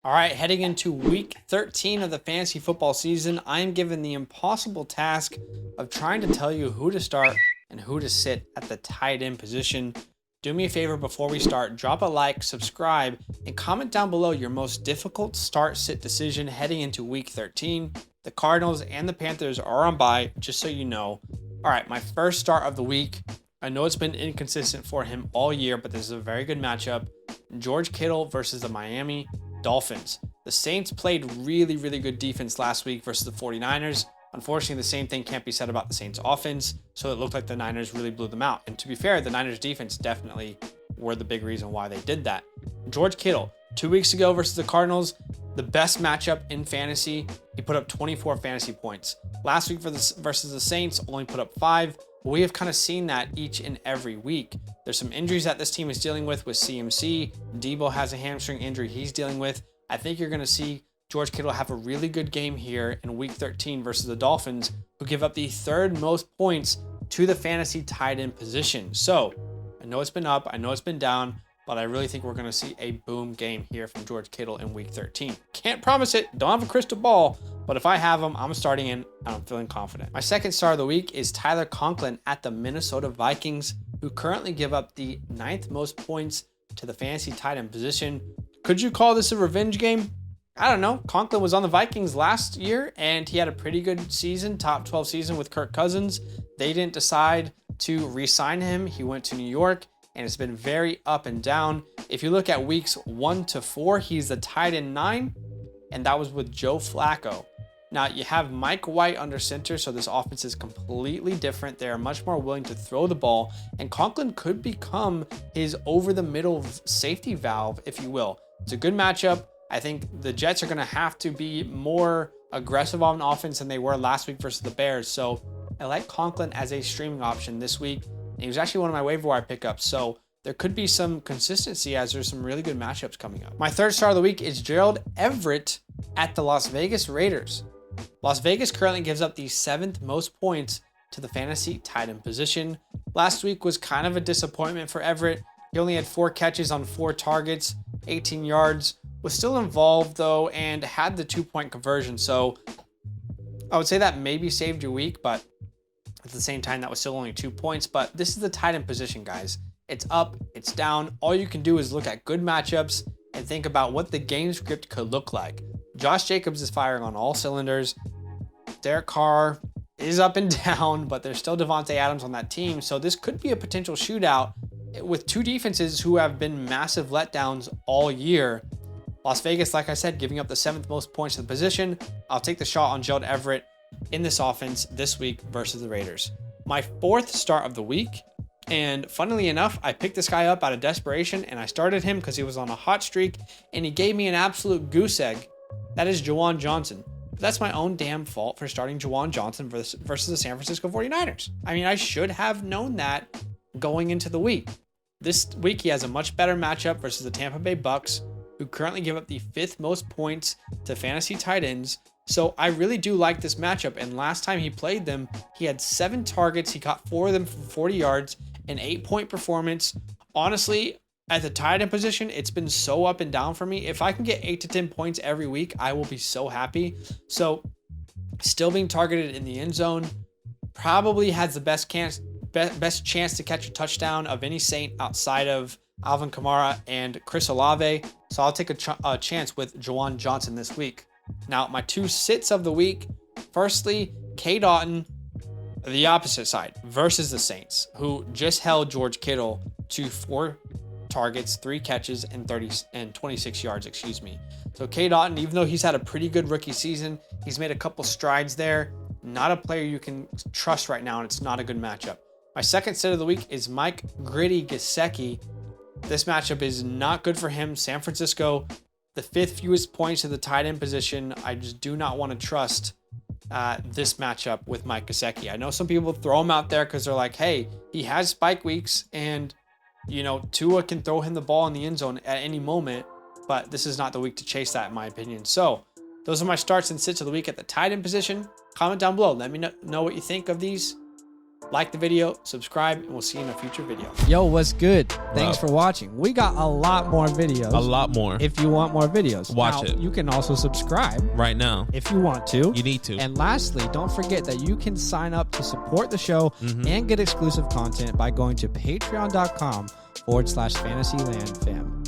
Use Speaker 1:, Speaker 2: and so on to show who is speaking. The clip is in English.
Speaker 1: All right, heading into week 13 of the fantasy football season, I am given the impossible task of trying to tell you who to start and who to sit at the tight end position. Do me a favor before we start, drop a like, subscribe, and comment down below your most difficult start-sit decision heading into week 13. The Cardinals and the Panthers are on bye, just so you know. All right, my first start of the week. I know it's been inconsistent for him all year, but this is a very good matchup. George Kittle versus the Miami Dolphins. The Saints played really good defense last week versus the 49ers. Unfortunately, the same thing can't be said about the Saints offense, so it looked like the Niners really blew them out. And to be fair, the Niners defense definitely were the big reason why they did that. George Kittle, 2 weeks ago versus the Cardinals, the best matchup in fantasy. He put up 24 fantasy points. Last week versus the Saints, only put up 5. We have kind of seen that each and every week. There's some injuries that this team is dealing with CMC. Debo has a hamstring injury he's dealing with. I think you're going to see George Kittle have a really good game here in week 13 versus the Dolphins, who give up the third most points to the fantasy tight end position. So I know it's been up, I know it's been down, but I really think we're going to see a boom game here from George Kittle in week 13. Can't promise it, don't have a crystal ball, but if I have him, I'm starting in and I'm feeling confident. My second star of the week is Tyler Conklin at the Minnesota Vikings, who currently give up the 9th most points to the fantasy tight end position. Could you call this a revenge game? I don't know. Conklin was on the Vikings last year and he had a pretty good season, top 12 season with Kirk Cousins. They didn't decide to re-sign him. He went to New York and it's been very up and down. If you look at weeks 1 to 4, he's the tight end 9, and that was with Joe Flacco. Now you have Mike White under center, so this offense is completely different. They are much more willing to throw the ball, and Conklin could become his over-the-middle safety valve, if you will. It's a good matchup. I think the Jets are going to have to be more aggressive on offense than they were last week versus the Bears, so I like Conklin as a streaming option this week. He was actually one of my waiver wire pickups, so there could be some consistency as there's some really good matchups coming up. My third star of the week is Gerald Everett at the Las Vegas Raiders. Las Vegas currently gives up the 7th most points to the fantasy tight end position. Last week was kind of a disappointment for Everett. He only had 4 catches on 4 targets, 18 yards, was still involved though, and had the 2-point conversion. So I would say that maybe saved your week, but at the same time, that was still only 2 points. But this is the tight end position, guys. It's up, it's down. All you can do is look at good matchups and think about what the game script could look like. Josh Jacobs is firing on all cylinders. Derek Carr is up and down, but there's still Devontae Adams on that team. So this could be a potential shootout with 2 defenses who have been massive letdowns all year. Las Vegas, like I said, giving up the 7th most points to the position. I'll take the shot on Gerald Everett in this offense this week versus the Raiders. My fourth start of the week, and funnily enough, I picked this guy up out of desperation and I started him because he was on a hot streak and he gave me an absolute goose egg. That is Juwan Johnson. That's my own damn fault for starting Juwan Johnson versus the San Francisco 49ers. I mean, I should have known that going into the week. This week, he has a much better matchup versus the Tampa Bay Bucks, who currently give up the 5th most points to fantasy tight ends. So I really do like this matchup. And last time he played them, he had 7 targets. He caught 4 of them for 40 yards, an 8-point performance. Honestly, at the tight end position, it's been so up and down for me. If I can get 8 to 10 points every week, I will be so happy. So still being targeted in the end zone, probably has the best chance to catch a touchdown of any Saint outside of Alvin Kamara and Chris Olave. So I'll take a chance with Juwan Johnson this week. Now, my 2 sits of the week. Firstly, K. Dotton, the opposite side, versus the Saints, who just held George Kittle to 4 targets, 3 catches, and 26 yards, So K. Dotton, even though he's had a pretty good rookie season, he's made a couple strides there. Not a player you can trust right now, and it's not a good matchup. My second sit of the week is Mike Gritty Gesicki. This matchup is not good for him. San Francisco, the 5th fewest points to the tight end position. I just do not want to trust this matchup with Mike Gesicki. I know some people throw him out there because they're like, hey, he has spike weeks and, you know, Tua can throw him the ball in the end zone at any moment, but this is not the week to chase that, in my opinion. So those are my starts and sits of the week at the tight end position. Comment down below. Let me know what you think of these. Like the video, subscribe, and we'll see you in a future video.
Speaker 2: Yo, what's good? Thanks for watching. We got a lot more videos.
Speaker 3: A lot more.
Speaker 2: If you want more videos.
Speaker 3: Watch it.
Speaker 2: You can also subscribe.
Speaker 3: Right now.
Speaker 2: If you want to.
Speaker 3: You need to.
Speaker 2: And lastly, don't forget that you can sign up to support the show and get exclusive content by going to patreon.com/FantasyLand fam.